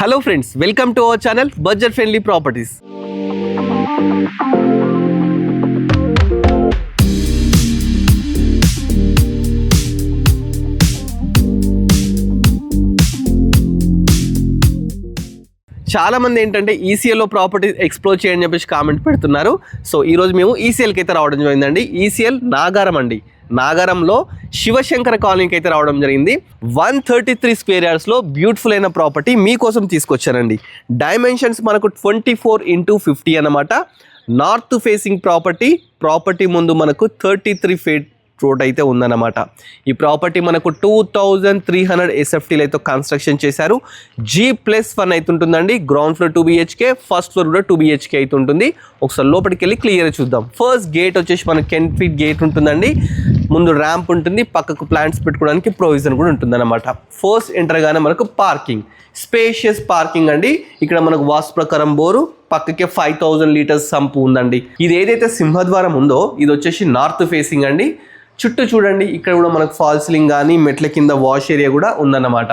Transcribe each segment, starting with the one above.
Hello friends, welcome to our channel budget friendly properties. చాలా మంది ఏంటంటే ఈసీఎల్లో ప్రాపర్టీ ఎక్స్ప్లోర్ చేయని చెప్పేసి కామెంట్ పెడుతున్నారు. సో ఈరోజు మేము ఈసీఎల్కి అయితే రావడం జరిగిందండి. ఈసీఎల్ నాగారం అండి. నాగారంలో శివశంకర కాలనీకి అయితే రావడం జరిగింది. 133 స్క్వేర్ యార్డ్స్లో బ్యూటిఫుల్ అయిన ప్రాపర్టీ మీకోసం తీసుకొచ్చానండి. డైమెన్షన్స్ మనకు 24x50 అన్నమాట. నార్త్ ఫేసింగ్ ప్రాపర్టీ ముందు మనకు 33 ఫీట్ రోడ్ అయితే ఉందన్నమాట. ఈ ప్రాపర్టీ మనకు 2300 SFTలు అయితే కన్స్ట్రక్షన్ చేశారు. G+1 అయితే ఉంటుందండి. Ground floor 2 BHK, first floor కూడా 2 BHK అయితే ఉంటుంది. ఒకసారి లోపలికి వెళ్ళి క్లియర్గా చూద్దాం. ఫస్ట్ గేట్ వచ్చేసి మనకు 10 feet గేట్ ఉంటుందండి. ముందు ర్యాంప్ ఉంటుంది, పక్కకు ప్లాంట్స్ పెట్టుకోవడానికి ప్రొవిజన్ కూడా ఉంటుందన్నమాట. ఫస్ట్ ఎంటర్ గానే మనకు పార్కింగ్, స్పేషియస్ పార్కింగ్ అండి. ఇక్కడ మనకు వాస్తు ప్రకారం బోరు, పక్కకే 5000 లీటర్స్ సంపు ఉందండి. ఇది ఏదైతే సింహద్వారం ఉందో ఇది వచ్చేసి నార్త్ ఫేసింగ్ అండి. చుట్టూ చూడండి, ఇక్కడ కూడా మనకు ఫాల్ సీలింగ్ కానీ మెట్ల కింద వాష్ ఏరియా కూడా ఉందన్నమాట.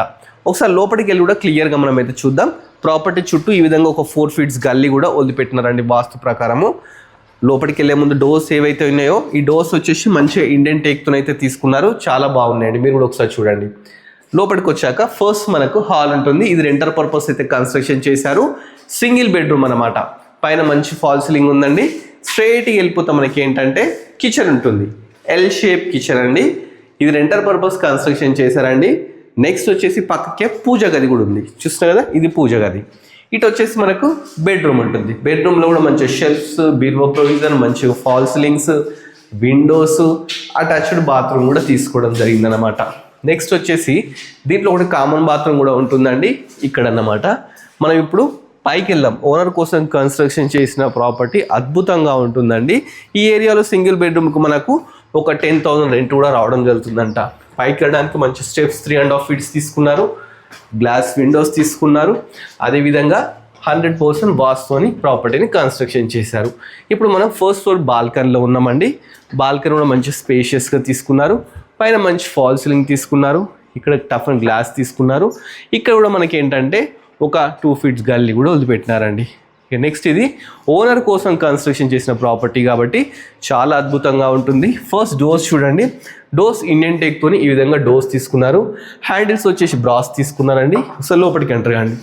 ఒకసారి లోపలికి వెళ్ళి కూడా క్లియర్గా మనం అయితే చూద్దాం. ప్రాపర్టీ చుట్టూ ఈ విధంగా ఒక 4 feet గల్లీ కూడా వదిలిపెట్టినారండి వాస్తు ప్రకారము. లోపలికి వెళ్ళే ముందు డోర్స్ ఏవైతే ఉన్నాయో ఈ డోర్స్ వచ్చేసి మంచిగా ఇండియన్ టేక్తో అయితే తీసుకున్నారు. చాలా బాగున్నాయండి, మీరు కూడా ఒకసారి చూడండి. లోపలికి వచ్చాక ఫస్ట్ మనకు హాల్ ఉంటుంది. ఇది రెంటల్ పర్పస్ అయితే కన్స్ట్రక్షన్ చేశారు. సింగిల్ బెడ్రూమ్ అన్నమాట. పైన మంచి ఫాల్ సీలింగ్ ఉందండి. స్ట్రైట్గా వెళ్ళిపోతే మనకి ఏంటంటే కిచెన్ ఉంటుంది. ఎల్ షేప్ కిచెన్ అండి. ఇది రెంటల్ పర్పస్ కన్స్ట్రక్షన్ చేశారండి. నెక్స్ట్ వచ్చేసి పక్కకే పూజ గది కూడా ఉంది. చూస్తున్నారు కదా, ఇది పూజ గది. ఇటు వచ్చేసి మనకు బెడ్రూమ్ ఉంటుంది. బెడ్రూమ్లో కూడా మంచి షెల్ఫ్స్, బీరువా ప్రొవిజన్, మంచిగా fall ceilings, Windows, attached bathroom కూడా తీసుకోవడం జరిగిందనమాట. నెక్స్ట్ వచ్చేసి దీంట్లో ఒకటి కామన్ బాత్రూమ్ కూడా ఉంటుందండి ఇక్కడ అన్నమాట. మనం ఇప్పుడు పైకి వెళ్దాం. ఓనర్ కోసం కన్స్ట్రక్షన్ చేసిన ప్రాపర్టీ అద్భుతంగా ఉంటుందండి. ఈ ఏరియాలో సింగిల్ బెడ్రూమ్కి మనకు ఒక 10,000 రెంట్ కూడా రావడం జరుగుతుందంట. పైకి వెళ్ళడానికి మంచి స్టెప్స్ 3.5 feet తీసుకున్నారు. గ్లాస్ విండోస్ తీసుకున్నారు. అదేవిధంగా 100% వాస్తుని ప్రాపర్టీని కన్స్ట్రక్షన్ చేశారు. ఇప్పుడు మనం ఫస్ట్ ఫ్లోర్ బాల్కనీలో ఉన్నామండి. బాల్కనీ కూడా మంచి స్పేషియస్గా తీసుకున్నారు. పైన మంచి ఫాల్ సీలింగ్ తీసుకున్నారు. ఇక్కడ టఫ్ అండ్ గ్లాస్ తీసుకున్నారు. ఇక్కడ కూడా మనకి ఏంటంటే ఒక 2 feet గల్లీ కూడా వదిలిపెట్టినారండి. నెక్స్ట్ ఇది ఓనర్ కోసం కన్స్ట్రక్షన్ చేసిన ప్రాపర్టీ కాబట్టి చాలా అద్భుతంగా ఉంటుంది. ఫస్ట్ డోర్స్ చూడండి. డోర్స్ ఇండియన్ టేక్తోని ఈ విధంగా డోర్స్ తీసుకున్నారు. హ్యాండిల్స్ వచ్చేసి బ్రాస్ తీసుకున్నారండి. సో లోపలికి ఎంటర్ కాండి.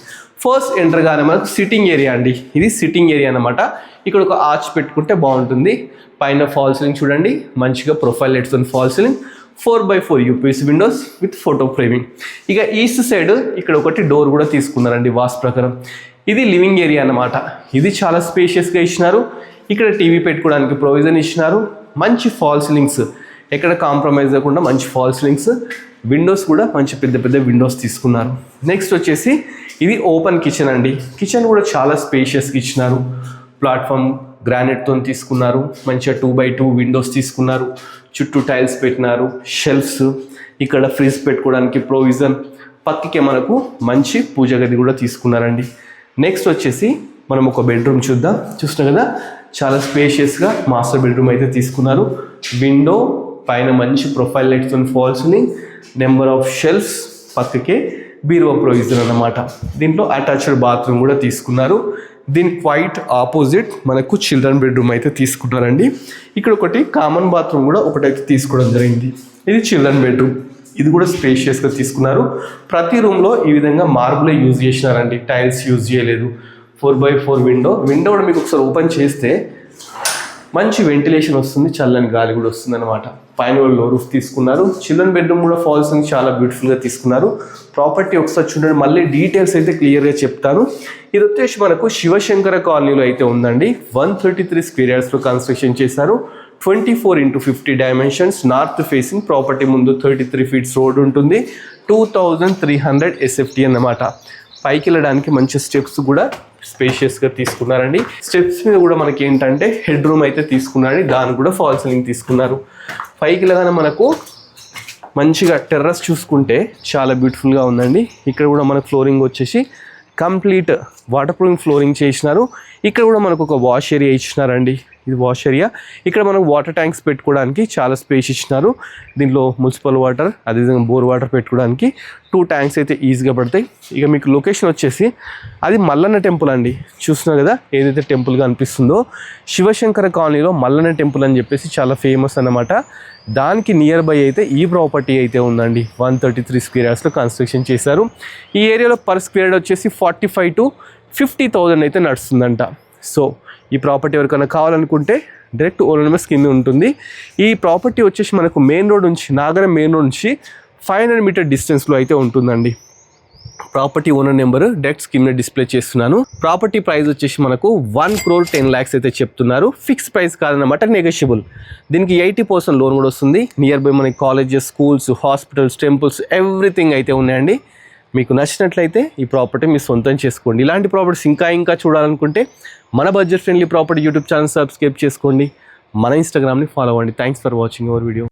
ఫస్ట్ ఎంటర్ గానే మనకు సిట్టింగ్ ఏరియా అండి. ఇది సిట్టింగ్ ఏరియా అన్నమాట. ఇక్కడ ఒక ఆర్చ్ పెట్టుకుంటే బాగుంటుంది. పైన ఫాల్ సీలింగ్ చూడండి, మంచిగా profile lights fall ceiling, 4x4 UPS Windows with photo framing. ఇక ఈస్ట్ సైడ్ ఇక్కడ ఒకటి డోర్ కూడా తీసుకున్నారండి వాస్తు ప్రకారం. ఇది లివింగ్ ఏరియా అన్నమాట. ఇది చాలా స్పేషియస్గా ఇచ్చినారు. ఇక్కడ టీవీ పెట్టుకోవడానికి ప్రొవిజన్ ఇచ్చినారు. మంచి ఫాల్ సీలింగ్స్, ఎక్కడ కాంప్రమైజ్ అవ్వకుండా మంచి ఫాల్ సీలింగ్స్, విండోస్ కూడా మంచి పెద్ద పెద్ద విండోస్ తీసుకున్నారు. నెక్స్ట్ వచ్చేసి ఇది ఓపెన్ కిచెన్ అండి. కిచెన్ కూడా చాలా స్పేషియస్గా ఇచ్చినారు. ప్లాట్ఫామ్ గ్రానైట్తో తీసుకున్నారు. మంచిగా 2x2 విండోస్ తీసుకున్నారు. చుట్టూ టైల్స్ పెట్టినారు. షెల్ఫ్స్, ఇక్కడ ఫ్రిడ్జ్ పెట్టుకోవడానికి ప్రొవిజన్, పక్కకే మనకు మంచి పూజ గది కూడా తీసుకున్నారండి. నెక్స్ట్ వచ్చేసి మనం ఒక బెడ్రూమ్ చూద్దాం. చూస్తున్నాం కదా, చాలా స్పేషియస్గా మాస్టర్ బెడ్రూమ్ అయితే తీసుకున్నారు. విండో పైన మంచి ప్రొఫైల్ లైట్స్తో fall ceiling, number of shelves, పక్కకే బీరువా ప్రొవిజన్ అన్నమాట. దీంట్లో అటాచ్డ్ బాత్రూమ్ కూడా తీసుకున్నారు. దీనికి క్వైట్ ఆపోజిట్ మనకు చిల్డ్రన్ బెడ్రూమ్ అయితే తీసుకుంటారండి. ఇక్కడ ఒకటి కామన్ బాత్రూమ్ కూడా ఒకటైతే తీసుకోవడం జరిగింది. ఇది చిల్డ్రన్ బెడ్రూమ్. ఇది కూడా స్పేషియస్గా తీసుకున్నారు. ప్రతి రూమ్లో ఈ విధంగా మార్బులే యూజ్ చేసినారండి, టైల్స్ యూజ్ చేయలేదు. 4x4 విండో కూడా మీకు ఒకసారి ఓపెన్ చేస్తే మంచి వెంటిలేషన్ వస్తుంది, చల్లని గాలి కూడా వస్తుంది అనమాట. పైన లో రూఫ్ తీసుకున్నారు. చిల్డ్రన్ బెడ్రూమ్ కూడా ఫాల్స్ చాలా బ్యూటిఫుల్గా తీసుకున్నారు. ప్రాపర్టీ ఒకసారి చూడండి, మళ్ళీ డీటెయిల్స్ అయితే క్లియర్గా చెప్తాను. ఇది వచ్చేసి మనకు శివశంకర కాలనీలో అయితే ఉందండి. 133 స్క్వేర్ యార్డ్స్లో కన్స్ట్రక్షన్ చేశారు. 24x50 dimensions, north facing. Property ముందు 33 feet రోడ్ ఉంటుంది. 2300 SFT అన్నమాట. పైకి వెళ్ళడానికి మంచి స్టెప్స్ కూడా స్పేషియస్గా తీసుకున్నారండి. స్టెప్స్ మీద కూడా మనకి ఏంటంటే హెడ్ రూమ్ అయితే తీసుకున్నారండి. దానికి కూడా ఫాల్ సీలింగ్ తీసుకున్నారు. పైకి వెళ్ళగానే మనకు మంచిగా టెర్రస్ చూసుకుంటే చాలా బ్యూటిఫుల్గా ఉందండి. ఇక్కడ కూడా మనకు ఫ్లోరింగ్ వచ్చేసి కంప్లీట్ వాటర్ ప్రూఫింగ్ ఫ్లోరింగ్ చేసినారు. ఇక్కడ కూడా మనకు ఒక వాష్ ఏరియా ఇచ్చినారండి, ఇది వాష్ ఏరియా. ఇక్కడ మనకు వాటర్ ట్యాంక్స్ పెట్టుకోవడానికి చాలా స్పేస్ ఇచ్చినారు. దీంట్లో మున్సిపల్ వాటర్ అదేవిధంగా బోర్ వాటర్ పెట్టుకోవడానికి 2 ట్యాంక్స్ అయితే ఈజీగా పడతాయి. ఇక మీకు లొకేషన్ వచ్చేసి అది మల్లన్న టెంపుల్ అండి, చూస్తున్నారు కదా ఏదైతే టెంపుల్గా అనిపిస్తుందో శివశంకర కాలనీలో మల్లన్న టెంపుల్ అని చెప్పేసి చాలా ఫేమస్ అన్నమాట. దానికి నియర్ బై అయితే ఈ ప్రాపర్టీ అయితే ఉందండి. 133 స్క్వేర్ యార్డ్స్లో కన్స్ట్రక్షన్ చేశారు. ఈ ఏరియాలో పర్ స్క్వేర్ యార్డ్ వచ్చేసి 45,000 to 50,000 అయితే నడుస్తుందంట. సో ఈ ప్రాపర్టీ ఎవరికైనా కావాలనుకుంటే డైరెక్ట్ ఓనర్ నెంబర్ స్కిన్ ఉంటుంది. ఈ ప్రాపర్టీ వచ్చేసి మనకు మెయిన్ రోడ్ నుంచి నాగరం మెయిన్ రోడ్ నుంచి 500 మీటర్ డిస్టెన్స్లో అయితే ఉంటుందండి. Property owner number direct screen display చేస్తున్నాను. ప్రాపర్టీ ప్రైస్ వచ్చేసి మనకు 1,10,00,000 అయితే చెప్తున్నారు. ఫిక్స్ ప్రైస్ కాదనమాట, నెగోషియబుల్. దీనికి 80% లోన్ కూడా వస్తుంది. నియర్ బై మనకి colleges, schools, hospitals, temples everything అయితే ఉన్నాయండి. మీకు నచ్చినట్లయితే ఈ ప్రాపర్టీ మీరు సొంతం చేసుకోండి. ఇలాంటి ప్రాపర్టీస్ ఇంకా చూడాలనుకుంటే మన budget friendly property YouTube channel subscribe చేసుకోండి. మన ఇన్స్టాగ్రామ్ని ఫాలో అవ్వండి. Thanks for watching our video.